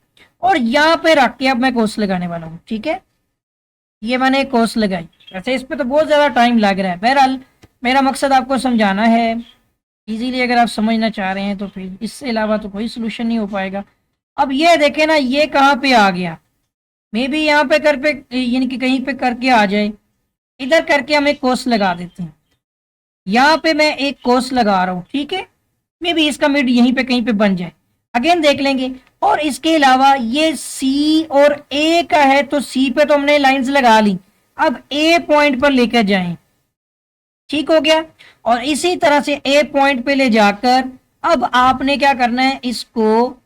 Speaker 1: और यहां पे रख के अब मैं कोस लगाने वाला हूं, ठीक है। ये मैंने कोस लगाई, वैसे इस पे तो बहुत ज्यादा टाइम लग रहा है, बहरहाल मेरा मकसद आपको समझाना है इजीली, अगर आप समझना चाह रहे हैं तो फिर इससे अलावा तो कोई सोल्यूशन नहीं हो पाएगा। अब ये देखें ना, ये कहाँ पे आ गया, मे बी यहाँ पे कर पे, यानी कि कहीं पे करके आ जाए, इधर करके हम एक कोस लगा देते हैं, यहाँ पे मैं एक कोस लगा रहा हूँ, ठीक है, मे बी इसका मिड यहीं पे कहीं पे बन जाए, अगेन देख लेंगे। और इसके अलावा ये सी और ए का है, तो सी पे तो हमने लाइंस लगा ली, अब ए पॉइंट पर लेकर जाएं, ठीक हो गया। और इसी तरह से ए पॉइंट पे ले जाकर अब आपने क्या करना है, इसको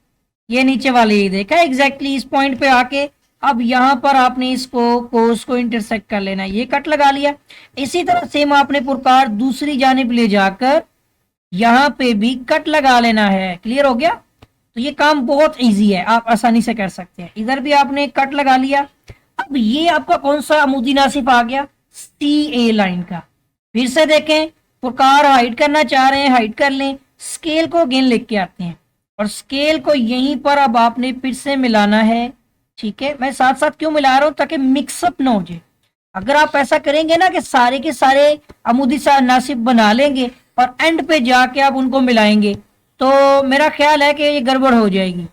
Speaker 1: ये नीचे वाले ये देखा एग्जैक्टली इस पॉइंट पे आके, अब यहां पर आपने इसको कोस को इंटरसेक्ट कर लेना है, ये कट लगा लिया। इसी तरह सेम आपने पुरकार दूसरी जानिब ले जाकर यहां पे भी कट लगा लेना है, क्लियर हो गया। तो ये काम बहुत इजी है, आप आसानी से कर सकते हैं। इधर भी आपने कट लगा लिया। अब ये आपका कौन सा अमूदी नासिफ आ गया, सी ए लाइन का। फिर से देखें, पुरकार हाइड करना चाह रहे हैं, हाइड कर लें, स्केल को अगेन लेके आते हैं, और स्केल को यहीं पर अब आपने फिर से मिलाना है, ठीक है। मैं साथ साथ क्यों मिला रहा हूं, ताकि मिक्सअप ना हो जाए। अगर आप ऐसा करेंगे ना कि सारे के सारे अमूदी नासिफ बना लेंगे और एंड पे जाके आप उनको मिलाएंगे, तो मेरा ख्याल है कि ये गड़बड़ हो जाएगी,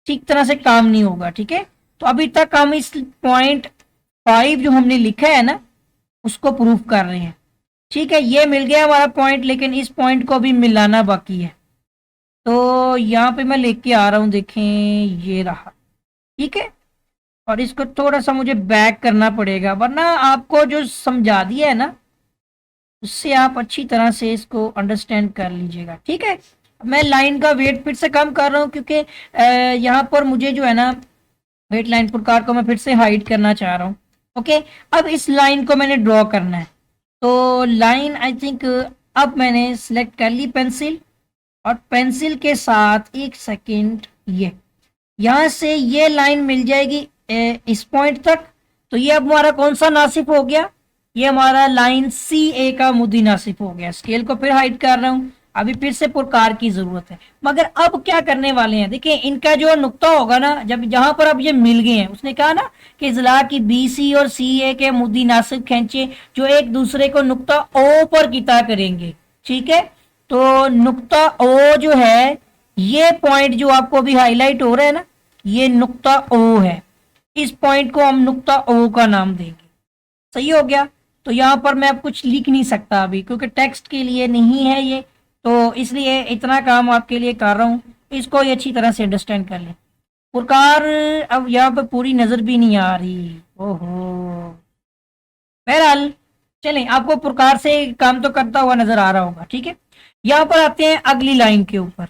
Speaker 1: ठीक तरह से काम नहीं होगा, ठीक है। तो अभी तक हम इस .5 जो हमने लिखा है ना, उसको प्रूफ कर रहे हैं, ठीक है। ये मिल गया हमारा पॉइंट, लेकिन इस पॉइंट को भी मिलाना बाकी है। तो यहाँ पे मैं लेके आ रहा हूँ, देखें ये रहा, ठीक है। और इसको थोड़ा सा मुझे बैक करना पड़ेगा, वरना आपको जो समझा दिया है ना, उससे आप अच्छी तरह से इसको अंडरस्टैंड कर लीजिएगा, ठीक है। मैं लाइन का वेट फिर से कम कर रहा हूँ, क्योंकि यहाँ पर मुझे जो है ना, वेट लाइन प्रकार को मैं फिर से हाइड करना चाह रहा हूँ, ओके। अब इस लाइन को मैंने ड्रॉ करना है, तो लाइन आई थिंक अब मैंने सिलेक्ट कर ली पेंसिल, और पेंसिल के साथ एक सेकेंड, ये यहां से ये लाइन मिल जाएगी इस पॉइंट तक। तो ये अब हमारा कौन सा नासिफ हो गया, ये हमारा लाइन सी ए का मुद्दी नासिफ हो गया। स्केल को फिर हाइड कर रहा हूं, अभी फिर से पुरकार की जरूरत है। मगर अब क्या करने वाले हैं, देखिए इनका जो नुक्ता होगा ना, जब जहां पर अब ये मिल गए हैं, उसने कहा ना कि इजला की बी सी और सी ए के मुद्दी नासिफ खींचे जो एक दूसरे को नुक्ता ओ पर किता करेंगे। ठीक है, तो नुक्ता ओ जो है, ये पॉइंट जो आपको अभी हाईलाइट हो रहा है ना, ये नुक्ता ओ है। इस पॉइंट को हम नुक्ता ओ का नाम देंगे। सही हो गया। तो यहां पर मैं अब कुछ लिख नहीं सकता अभी, क्योंकि टेक्स्ट के लिए नहीं है ये, तो इसलिए इतना काम आपके लिए कर रहा हूं, इसको ये अच्छी तरह से अंडरस्टैंड कर लें। पुरकार अब यहाँ पे पूरी नजर भी नहीं आ रही, ओहो। बहरहाल चलें, आपको पुरकार से काम तो करता हुआ नजर आ रहा होगा। ठीक है, यहां पर आते हैं अगली लाइन के ऊपर।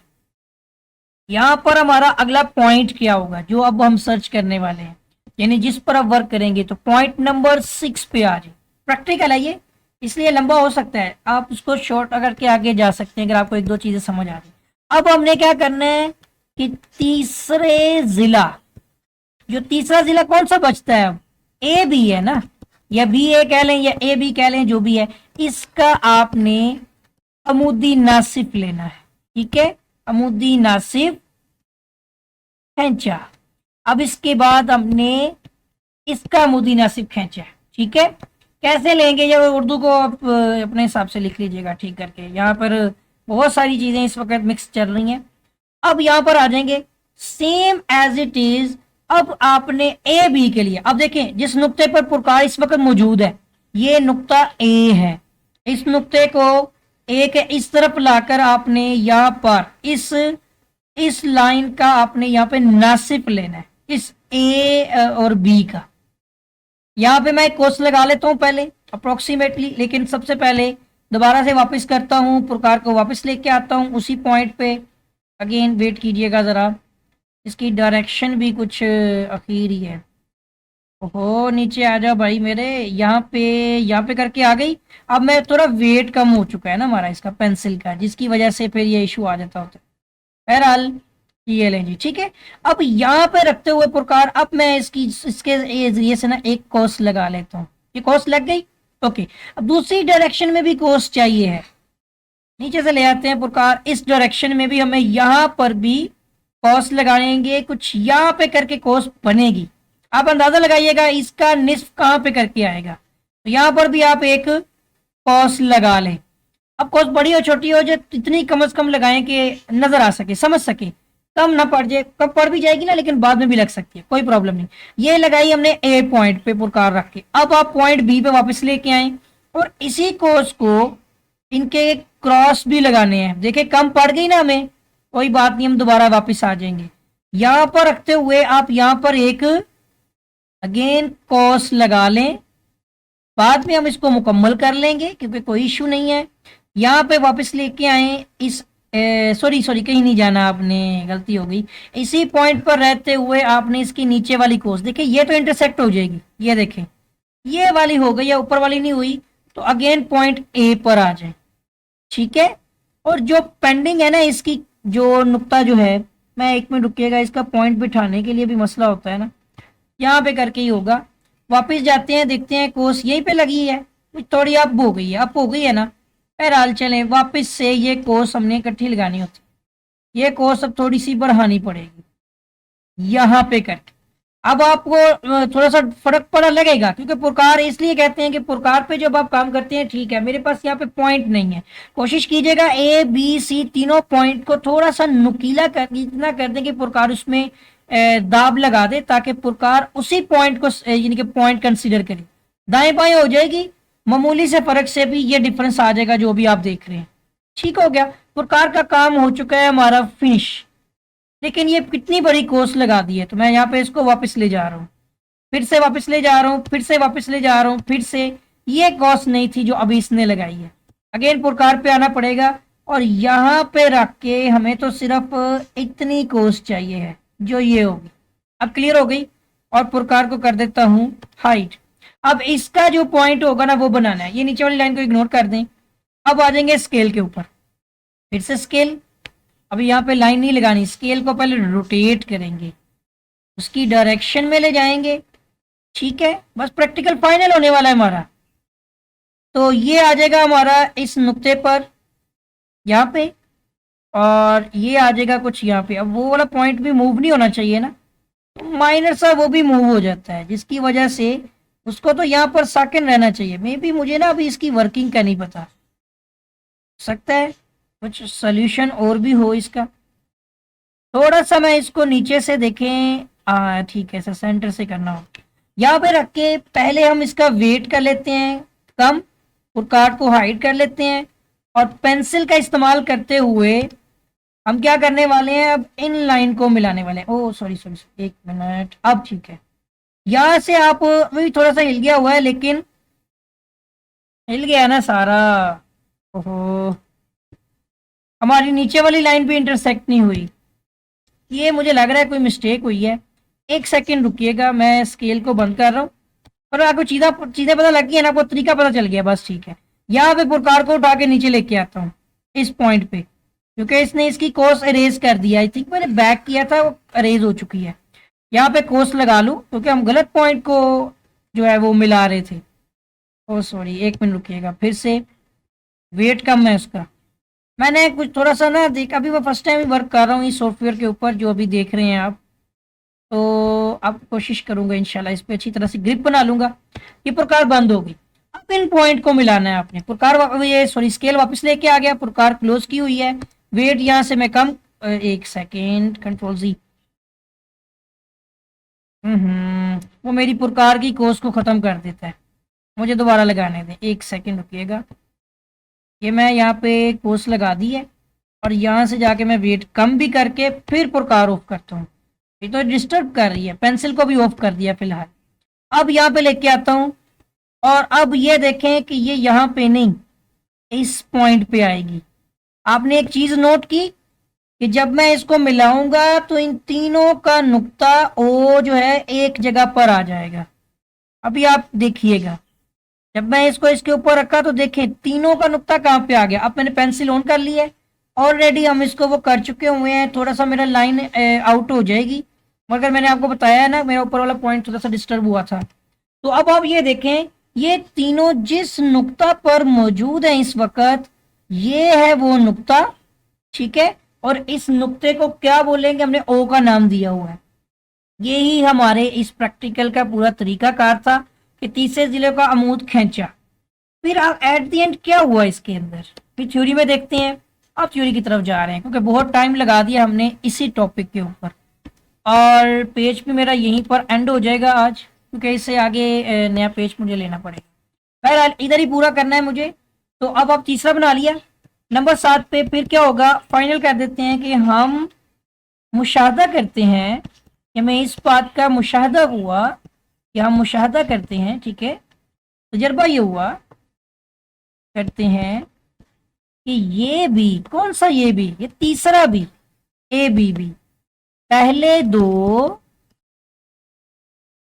Speaker 1: यहां पर हमारा अगला पॉइंट क्या होगा जो अब हम सर्च करने वाले हैं, यानी जिस पर अब वर्क करेंगे। तो पॉइंट नंबर 6 पे आ जाए। प्रैक्टिकल है ये, इसलिए लंबा हो सकता है, आप उसको शॉर्ट अगर के आगे जा सकते हैं अगर आपको एक दो चीजें समझ आ रही। अब हमने क्या करना है कि तीसरे जिला, जो तीसरा जिला कौन सा बचता है अब, ए बी है ना, या बी ए कह लें या ए बी कह लें, जो भी है, इसका आपने अमुदी नासिफ लेना है। ठीक है, अमुदी नासिफ खींचा। अब इसके बाद हमने इसका अमुदी नासिफ खींचा। ठीक है, कैसे लेंगे ये उर्दू को आप अपने हिसाब से लिख लीजिएगा ठीक करके। यहाँ पर बहुत सारी चीजें इस वक्त मिक्स चल रही हैं। अब यहाँ पर आ जाएंगे सेम एज इट इज। अब आपने ए बी के लिए, अब देखें जिस नुक्ते पर पुरकार इस वक्त मौजूद है, ये नुक्ता ए है। इस नुक्ते को ए के इस तरफ लाकर आपने यहाँ पर इस लाइन का आपने यहाँ पे नासिफ लेना है, इस ए और बी का। यहाँ पे मैं एक कोस लगा लेता हूँ पहले अप्रोक्सीमेटली, लेकिन सबसे पहले दोबारा से वापस करता हूँ, पुरकार को वापस लेके आता हूँ उसी पॉइंट पे। अगेन वेट कीजिएगा ज़रा, इसकी डायरेक्शन भी कुछ अखीर ही है। ओहो, नीचे आ जाओ भाई मेरे, यहाँ पे करके आ गई। अब मैं थोड़ा वेट कम हो चुका है ना हमारा इसका पेंसिल का, जिसकी वजह से फिर ये इशू आ जाता होता है। बहरहाल ये लें जी, ठीक है। अब यहाँ पे रखते हुए पुरकार, अब मैं इसके जरिए से ना एक कोस लगा लेता हूँ। ये कोस लग गई, ओके। अब दूसरी डायरेक्शन में भी कोस चाहिए है, नीचे से ले आते हैं पुरकार। इस डायरेक्शन में भी हमें यहाँ पर भी कोस लगाएंगे, कुछ यहाँ पे करके कोस बनेगी। आप अंदाजा लगाइएगा इसका निस्फ कहाँ पे करके आएगा। तो यहाँ पर भी आप एक कोस लगा लें। अब कोस बड़ी और छोटी हो जो इतनी कम से कम लगाएं कि नजर आ सके, समझ सके, कम ना पड़ जाए। कम पड़ भी जाएगी ना, लेकिन बाद में भी लग सकती है, कोई प्रॉब्लम नहीं। ये लगाई हमने ए पॉइंट पे पुरकार रख के। अब आप पॉइंट बी पे वापस लेके आए और इसी कोस को इनके क्रॉस भी लगाने हैं। देखिए कम पड़ गई ना हमें, कोई बात नहीं, हम दोबारा वापस आ जाएंगे। यहां पर रखते हुए आप यहां पर एक अगेन कोस लगा लें, बाद में हम इसको मुकम्मल कर लेंगे क्योंकि कोई इशू नहीं है। यहाँ पे वापस लेके आए इस सॉरी कहीं नहीं जाना आपने, गलती हो गई। इसी पॉइंट पर रहते हुए आपने इसकी नीचे वाली कोस, देखिए ये तो इंटरसेक्ट हो जाएगी, ये देखें ये वाली हो गई या ऊपर वाली नहीं हुई, तो अगेन पॉइंट ए पर आ जाए। ठीक है, और जो पेंडिंग है ना इसकी जो नुक्ता जो है, मैं एक मिनट रुकिएगा, इसका पॉइंट बिठाने के लिए भी मसला होता है ना, यहाँ पे करके ही होगा। वापस जाते हैं, देखते हैं कोस यहीं पे लगी है, थोड़ी अप हो गई है, अप हो गई है ना। बहरहाल चलें, वापस से ये कोस हमने इकट्ठी लगानी होती, ये कोस अब थोड़ी सी बढ़ानी पड़ेगी यहाँ पे करके। अब आपको थोड़ा सा फर्क पड़ा लगेगा, क्योंकि पुरकार इसलिए कहते हैं कि पुरकार पे जब आप काम करते हैं, ठीक है मेरे पास यहाँ पे पॉइंट नहीं है, कोशिश कीजिएगा ए बी सी तीनों पॉइंट को थोड़ा सा नुकीला कर, इतना कर दें कि पुरकार उसमें दाब लगा दे, ताकि पुरकार उसी पॉइंट को यानी कि पॉइंट कंसीडर करे। दाएं बाएं हो जाएगी, मामूली से फर्क से भी ये डिफरेंस आ जाएगा जो भी आप देख रहे हैं। ठीक हो गया, पुरकार का काम हो चुका है हमारा फिनिश। लेकिन ये कितनी बड़ी कोस लगा दी है, तो मैं यहाँ पे इसको वापस ले जा रहा हूँ, फिर से वापस ले जा रहा हूँ, फिर से वापस ले जा रहा हूँ, फिर से। ये कोस नहीं थी जो अभी इसने लगाई है। अगेन पुरकार पे आना पड़ेगा और यहाँ पे रख के हमें तो सिर्फ इतनी कोस चाहिए है जो ये होगी। अब क्लियर हो गई, और पुरकार को कर देता हूं हाइट। अब इसका जो पॉइंट होगा ना वो बनाना है, ये नीचे वाली लाइन को इग्नोर कर दें। अब आ जाएंगे स्केल के ऊपर, फिर से स्केल। अभी यहाँ पे लाइन नहीं लगानी, स्केल को पहले रोटेट करेंगे। उसकी डायरेक्शन में ले जाएंगे। ठीक है, बस प्रैक्टिकल फाइनल होने वाला है हमारा। तो ये आ जाएगा हमारा इस नुक्ते पर यहाँ पे, और ये आ जाएगा कुछ यहाँ पे। अब वो वाला पॉइंट भी मूव नहीं होना चाहिए ना, माइनर सा वो भी मूव हो जाता है, जिसकी वजह से उसको तो यहाँ पर साकिन रहना चाहिए। मे बी मुझे ना अभी इसकी वर्किंग का नहीं पता, सकता है कुछ सोल्यूशन और भी हो इसका। थोड़ा सा मैं इसको नीचे से देखें, ठीक है, ऐसा सेंटर से करना हो। यहाँ पे रख के पहले हम इसका वेट कर लेते हैं कम, और कार्ड को हाइड कर लेते हैं, और पेंसिल का इस्तेमाल करते हुए हम क्या करने वाले हैं, अब इन लाइन को मिलाने वाले हैं। ओह सॉरी सॉरी, एक मिनट, अब ठीक है। यहाँ से आप वही थोड़ा सा हिल गया हुआ है, लेकिन हिल गया ना सारा। ओहो, हमारी नीचे वाली लाइन भी इंटरसेक्ट नहीं हुई। ये मुझे लग रहा है कोई मिस्टेक हुई है। एक सेकंड रुकिएगा, मैं स्केल को बंद कर रहा हूँ। पर आपको चीजें पता लग गई है ना, आपको तरीका पता चल गया, बस ठीक है। यहाँ पे पुरकार को उठा के नीचे लेके आता हूँ इस पॉइंट पे, क्योंकि इसने इसकी कोर्स अरेज कर दिया। आई थिंक मैंने बैक किया था, वो अरेज हो चुकी है। यहाँ पे कोर्स लगा लूँ, क्योंकि हम गलत पॉइंट को जो है वो मिला रहे थे। ओ सॉरी, एक मिनट रुकिएगा, फिर से वेट कम है उसका। मैंने कुछ थोड़ा सा ना देख, अभी मैं फर्स्ट टाइम वर्क कर रहा हूँ इस सॉफ्टवेयर के ऊपर जो अभी देख रहे हैं आप। तो अब कोशिश करूंगा इंशाल्लाह इस पे अच्छी तरह से ग्रिप बना लूंगा। ये प्रकार बंद होगी। अब इन पॉइंट को मिलाना है आपने। प्रकार ये सॉरी स्केल वापस लेके आ गया, प्रकार क्लोज की हुई है। वेट यहाँ से मैं कम, एक सेकेंड, कंट्रोल जी। वो मेरी प्रकार की कोर्स को खत्म कर देता है। मुझे दोबारा लगाने दें, एक सेकेंड रुकिएगा। ये मैं यहाँ पे कोर्स लगा दी है, और यहाँ से जाके मैं वेट कम भी करके फिर प्रकार ऑफ करता हूँ। ये तो डिस्टर्ब कर रही है, पेंसिल को भी ऑफ कर दिया फिलहाल। अब यहाँ पे लेके आता हूँ, और अब ये देखें कि ये यहाँ पे नहीं, इस पॉइंट पे आएगी। आपने एक चीज नोट की कि जब मैं इसको मिलाऊंगा तो इन तीनों का नुक्ता ओ जो है एक जगह पर आ जाएगा। अभी आप देखिएगा, जब मैं इसको इसके ऊपर रखा तो देखें तीनों का नुक्ता कहाँ पे आ गया। अब मैंने पेंसिल ऑन कर ली है, ऑलरेडी हम इसको वो कर चुके हुए हैं। थोड़ा सा मेरा लाइन आउट हो जाएगी, मगर मैंने आपको बताया है ना, मेरा ऊपर वाला पॉइंट थोड़ा सा डिस्टर्ब हुआ था। तो अब आप ये देखें, ये तीनों जिस नुक्ता पर मौजूद है इस वक्त, ये है वो नुक्ता। ठीक है, और इस नुक्ते को क्या बोलेंगे, हमने ओ का नाम दिया हुआ है। यही हमारे इस प्रैक्टिकल का पूरा तरीकाकार था कि तीसरे जिले का अमूद खींचा। फिर आप एट द एंड क्या हुआ इसके अंदर, फिर थ्योरी में देखते हैं। अब थ्योरी की तरफ जा रहे हैं, क्योंकि बहुत टाइम लगा दिया हमने इसी टॉपिक के ऊपर, और पेज भी मेरा यहीं पर एंड हो जाएगा आज, क्योंकि इससे आगे नया पेज मुझे लेना पड़ेगा। बहरहाल इधर ही पूरा करना है मुझे। तो अब आप तीसरा बना लिया, नंबर 7 पे फिर क्या होगा, फाइनल कर देते हैं कि हम मुशाहदा करते हैं कि हमें इस बात का मुशाहदा हुआ, कि हम मुशाहदा करते हैं, ठीक है, तजर्बा ये हुआ करते हैं कि ये भी, कौन सा ये भी, ये तीसरा भी, ए बी भी, पहले दो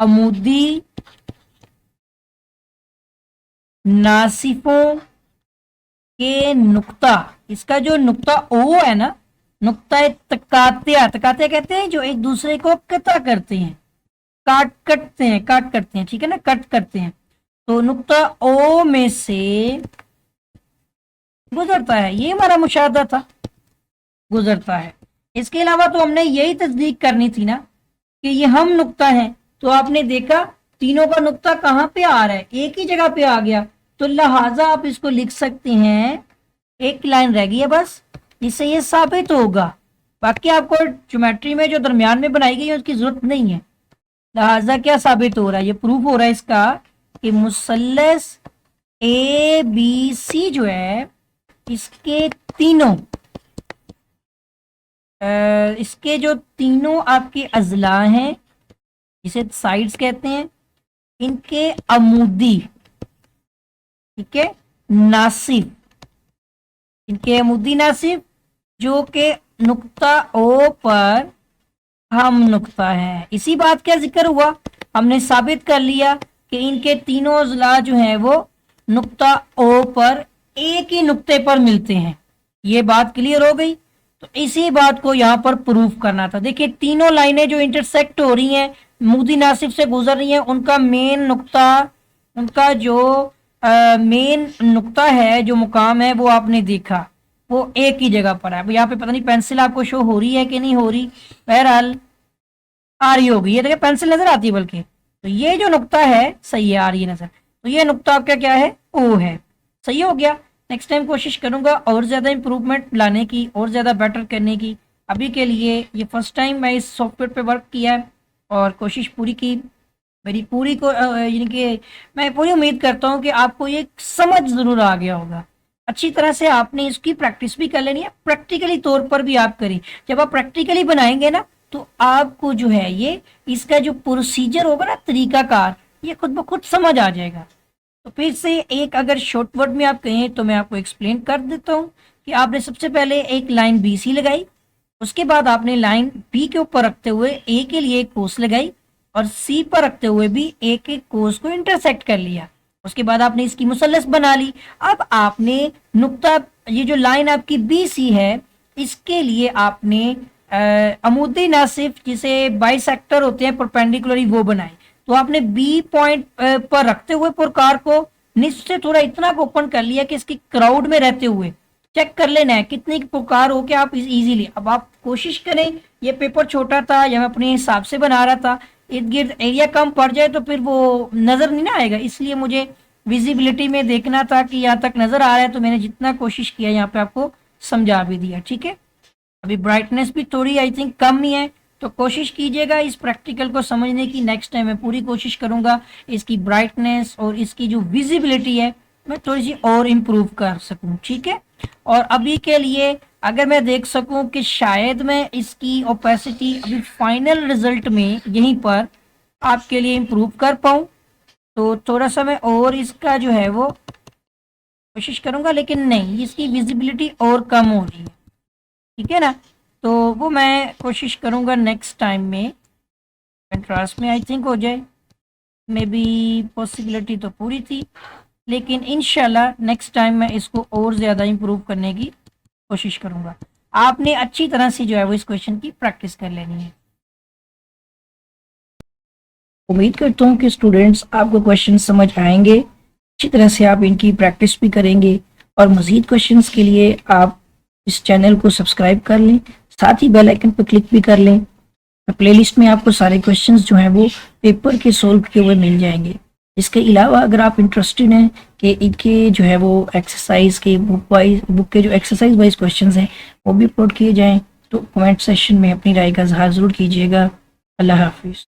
Speaker 1: अमूदी नासिफों के नुक्ता, इसका जो नुक्ता ओ है ना, नुक्ता तकातिया, तकातिया कहते हैं जो एक दूसरे को कता करते हैं, काट करते हैं, ठीक है ना, कट करते हैं। तो नुक्ता ओ में से गुजरता है, ये हमारा मुशाहदा था, गुजरता है। इसके अलावा तो हमने यही तस्दीक करनी थी ना कि ये हम नुक्ता है। तो आपने देखा तीनों का नुक्ता कहाँ पे आ रहा है, एक ही जगह पे आ गया। तो लिहाजा आप इसको लिख सकते हैं, एक लाइन रह गई है बस, इससे ये साबित होगा। बाकी आपको ज्योमेट्री में जो दरमियान में बनाई गई है उसकी जरूरत नहीं है। लिहाजा क्या साबित हो रहा है, ये प्रूफ हो रहा है इसका कि मुसल्लस ए बी सी जो है, इसके तीनों इसके जो तीनों आपके अजला हैं, इसे साइड्स कहते हैं, इनके अमूदी, ठीक है, नासिफ, इनके अमूदी नासिफ जो के नुक्ता ओ पर हम नुक्ता है। इसी बात का जिक्र हुआ, हमने साबित कर लिया कि इनके तीनों अजला जो हैं वो नुक्ता ओ पर एक ही नुक्ते पर मिलते हैं। ये बात क्लियर हो गई। तो इसी बात को यहाँ पर प्रूव करना था। देखिए तीनों लाइनें जो इंटरसेक्ट हो रही हैं, मुद्दी नासिब से गुजर रही हैं, उनका मेन नुक्ता, उनका जो मेन नुक्ता है, जो मुकाम है, वो आपने देखा, वो एक ही जगह पर है। अब यहाँ पे पता नहीं पेंसिल आपको शो हो रही है कि नहीं हो रही, बहरहाल आ रही होगी, ये देखिए पेंसिल नजर आती है, बल्कि तो ये जो नुक्ता है सही है, आ रही है नजर, तो ये नुक्ता आपका क्या है, ओ है। सही हो गया। नेक्स्ट टाइम कोशिश करूंगा और ज्यादा इंप्रूवमेंट लाने की और ज्यादा बेटर करने की। अभी के लिए ये फर्स्ट टाइम मैं इस सॉफ्टवेयर पे वर्क किया है और कोशिश पूरी की, मेरी पूरी को यानी कि मैं पूरी उम्मीद करता हूँ कि आपको ये समझ जरूर आ गया होगा। अच्छी तरह से आपने इसकी प्रैक्टिस भी कर लेनी है, प्रैक्टिकली तौर पर भी आप करें। जब आप प्रैक्टिकली बनाएंगे ना, तो आपको जो है ये इसका जो प्रोसीजर होगा ना, तरीकाकार, ये खुद ब खुद समझ आ जाएगा। तो फिर से एक अगर शॉर्ट वर्ड में आप कहें तो मैं आपको एक्सप्लेन कर देता हूँ कि आपने सबसे पहले एक लाइन बी सी लगाई, उसके बाद आपने लाइन बी के ऊपर रखते हुए ए के लिए एक कोस लगाई और सी पर रखते हुए भी ए के कोस को इंटरसेक्ट कर लिया। उसके बाद आपने इसकी मुसल्लस बना ली। अब आपने नुक्ता, ये जो लाइन आपकी बी सी है, इसके लिए आपने अमूदी नासिफ जिसे बाइसेक्टर होते हैं परपेंडिकुलरी, वो बनाए। तो आपने बी पॉइंट पर रखते हुए प्रकार को नीचे से थोड़ा इतना ओपन कर लिया कि इसकी क्राउड में रहते हुए चेक कर लेना है कितनी प्रकार हो, कि आप इजीली, अब आप कोशिश करें, ये पेपर छोटा था या मैं अपने हिसाब से बना रहा था, इर्द गिर्द एरिया कम पड़ जाए तो फिर वो नजर नहीं ना आएगा, इसलिए मुझे विजिबिलिटी में देखना था कि यहाँ तक नजर आ रहा है, तो मैंने जितना कोशिश किया यहाँ पे आपको समझा भी दिया। ठीक है, अभी ब्राइटनेस भी थोड़ी आई थिंक कम ही है, तो कोशिश कीजिएगा इस प्रैक्टिकल को समझने की। नेक्स्ट टाइम मैं पूरी कोशिश करूंगा इसकी ब्राइटनेस और इसकी जो विजिबिलिटी है मैं थोड़ी सी और इम्प्रूव कर सकूं। ठीक है, और अभी के लिए अगर मैं देख सकूं कि शायद मैं इसकी ओपेसिटी अभी फाइनल रिजल्ट में यहीं पर आपके लिए इम्प्रूव कर पाऊं, तो थोड़ा सा मैं और इसका जो है वो कोशिश करूंगा, लेकिन नहीं, इसकी विजिबिलिटी और कम हो रही है। ठीक है ना, तो वो मैं कोशिश करूंगा नेक्स्ट टाइम में कंट्रास्ट में आई थिंक हो जाए। मे बी पॉसिबिलिटी तो पूरी थी, लेकिन इंशाल्लाह नेक्स्ट टाइम मैं इसको और ज़्यादा इम्प्रूव करने की कोशिश करूंगा। आपने अच्छी तरह से जो है वो इस क्वेश्चन की प्रैक्टिस कर लेनी है। उम्मीद करता हूँ कि स्टूडेंट्स आपको क्वेश्चन समझ आएंगे, अच्छी तरह से आप इनकी प्रैक्टिस भी करेंगे, और मज़ीद क्वेश्चंस के लिए आप इस चैनल को सब्सक्राइब कर लें, साथ ही बेल आइकन पर क्लिक भी कर लें। प्लेलिस्ट में आपको सारे क्वेश्चंस जो हैं वो पेपर के सोल्व किए हुए मिल जाएंगे। इसके अलावा अगर आप इंटरेस्टेड हैं कि इनके जो है वो एक्सरसाइज के बुक के जो एक्सरसाइज वाइज क्वेश्चंस हैं वो भी अपलोड किए जाएं, तो कमेंट सेक्शन में अपनी राय का इजहार ज़रूर कीजिएगा। अल्लाह हाफिज़।